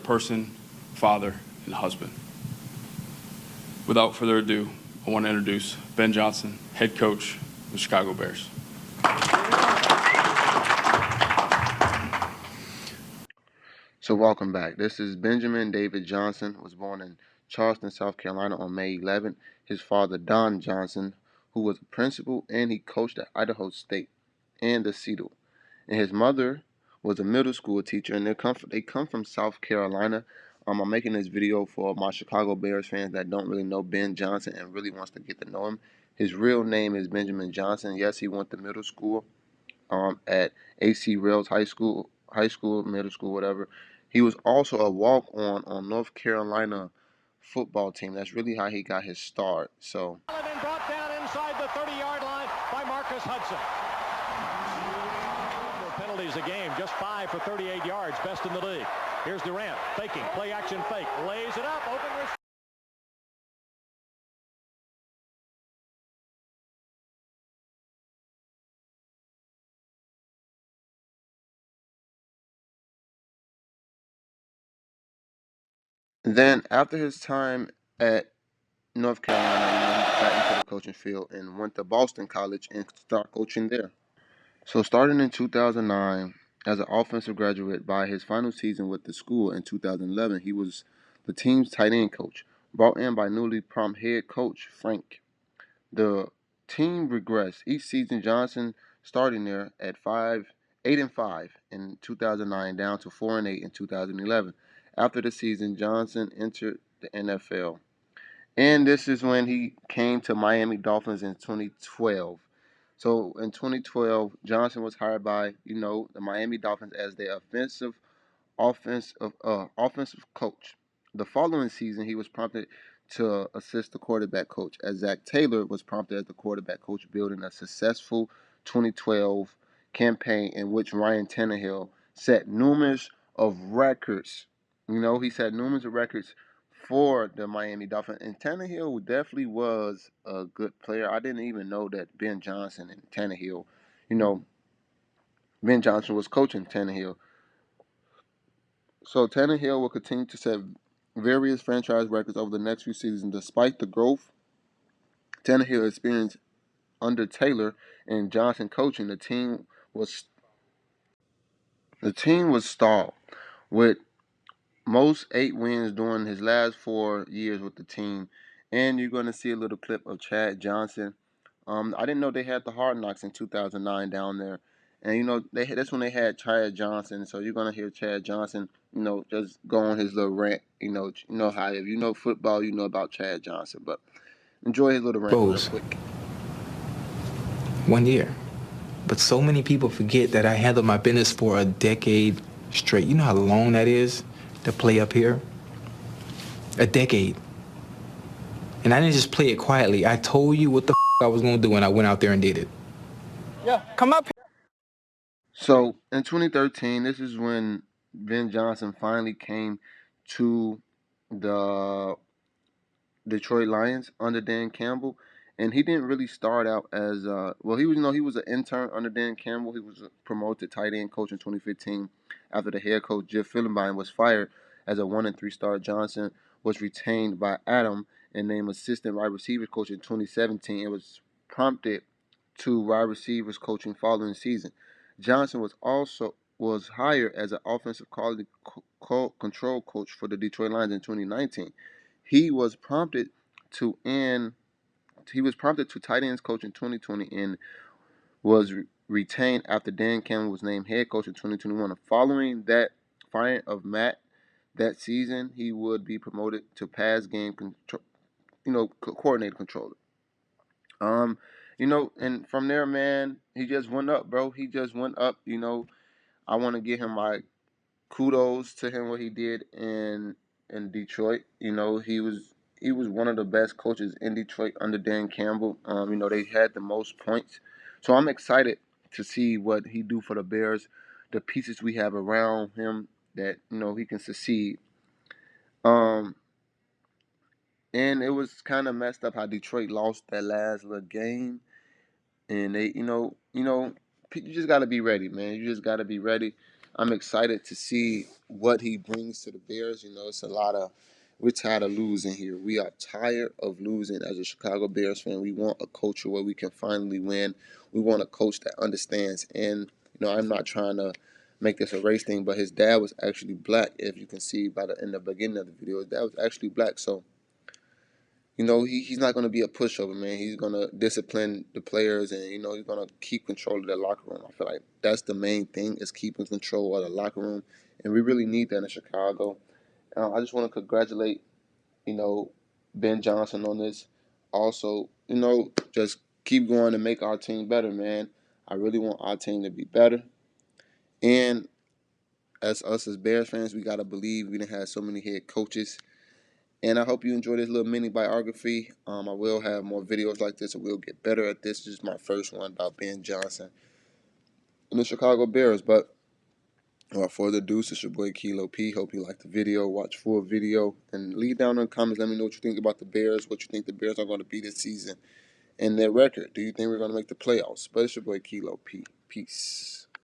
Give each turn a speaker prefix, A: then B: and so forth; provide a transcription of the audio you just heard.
A: person, father, and husband. Without further ado, I want to introduce Ben Johnson, head coach of the Chicago Bears.
B: So welcome back. This is Benjamin David Johnson, was born in Charleston, South Carolina on May 11th. His father, Don Johnson, who was a principal and he coached at Idaho State and the Cedar. And his mother was a middle school teacher, and they come from South Carolina. I'm making this video for my Chicago Bears fans that don't really know Ben Johnson and really wants to get to know him. His real name is Benjamin Johnson. Yes, he went to middle school at AC Rails high school, middle school, whatever. He was also a walk-on North Carolina football team. That's really how he got his start. So.
C: And brought down inside the 30-yard line by Marcus Hudson. Penalties a game, just 5 for 38 yards, best in the league. Here's Durant, faking, play action fake, lays it up, open receiver.
B: Then after his time at North Carolina, he got into the coaching field and went to Boston College and started coaching there. So starting in 2009, as an offensive graduate, by his final season with the school in 2011, he was the team's tight end coach, brought in by newly prompt head coach Frank. The team regressed each season. Johnson starting there at 8-5 in 2009, down to 4-8 in 2011. After the season, Johnson entered the NFL. And this is when he came to Miami Dolphins in 2012. So in 2012, Johnson was hired by, the Miami Dolphins as their offensive coach. The following season, he was prompted to assist the quarterback coach, as Zach Taylor was prompted as the quarterback coach, building a successful 2012 campaign in which Ryan Tannehill set numerous of records. He set numerous of records for the Miami Dolphins, and Tannehill definitely was a good player. I didn't even know that Ben Johnson and Tannehill, Ben Johnson was coaching Tannehill. So Tannehill will continue to set various franchise records over the next few seasons. Despite the growth Tannehill experienced under Taylor and Johnson coaching, was the team was stalled with most 8 wins during his last 4 years with the team. And you're going to see a little clip of Chad Johnson. I didn't know they had the Hard Knocks in 2009 down there. And, that's when they had Chad Johnson. So you're going to hear Chad Johnson, just go on his little rant. How if you know football, you know about Chad Johnson. But enjoy his little rant real quick.
D: 1 year. But so many people forget that I handled my business for a decade straight. You know how long that is to play up here? A decade. And I didn't just play it quietly. I told you what the I was going to do, and I went out there and did it.
E: Yeah, come up here.
B: So in 2013, this is when Ben Johnson finally came to the Detroit Lions under Dan Campbell, and he didn't really start out as he was an intern under Dan Campbell. He was promoted to tight end coach in 2015 after the head coach Jeff Philbin was fired. As a 1 and 3 star, Johnson was retained by Adam and named assistant wide receivers coach in 2017. It was prompted to wide receivers coaching following season. Johnson was hired as an offensive quality control coach for the Detroit Lions in 2019. He was prompted to tight ends coach in 2020 and was retained after Dan Campbell was named head coach in 2021. Following that firing of Matt that season, he would be promoted to pass game coordinator controller. And from there, man, he just went up, bro. He just went up. I want to give him my kudos to him what he did in Detroit. He was one of the best coaches in Detroit under Dan Campbell. They had the most points, so I'm excited to see what he do for the Bears. The pieces we have around him that he can succeed. And it was kind of messed up how Detroit lost that last little game, and they, you just got to be ready, man. You just got to be ready. I'm excited to see what he brings to the Bears. You know, it's a lot of we're tired of losing here. We are tired of losing as a Chicago Bears fan. We want a culture where we can finally win. We want a coach that understands. And you know, I'm not trying to make this a race thing, but his dad was actually black. If you can see in the beginning of the video, his dad was actually black. So you know, he's not going to be a pushover, man. He's going to discipline the players, and, you know, he's going to keep control of the locker room. I feel like that's the main thing, is keeping control of the locker room, and we really need that in Chicago. I just want to congratulate, you know, Ben Johnson on this. Also, you know, just keep going and make our team better, man. I really want our team to be better. And as us as Bears fans, we got to believe we didn't have so many head coaches. And I hope you enjoy this little mini biography. I will have more videos like this, and we'll get better at this. This is my first one about Ben Johnson and the Chicago Bears. But without further ado, it's your boy Kilo P. Hope you like the video. Watch full video and leave down in the comments. Let me know what you think about the Bears, what you think the Bears are going to be this season, and their record. Do you think we're going to make the playoffs? But it's your boy Kilo P. Peace.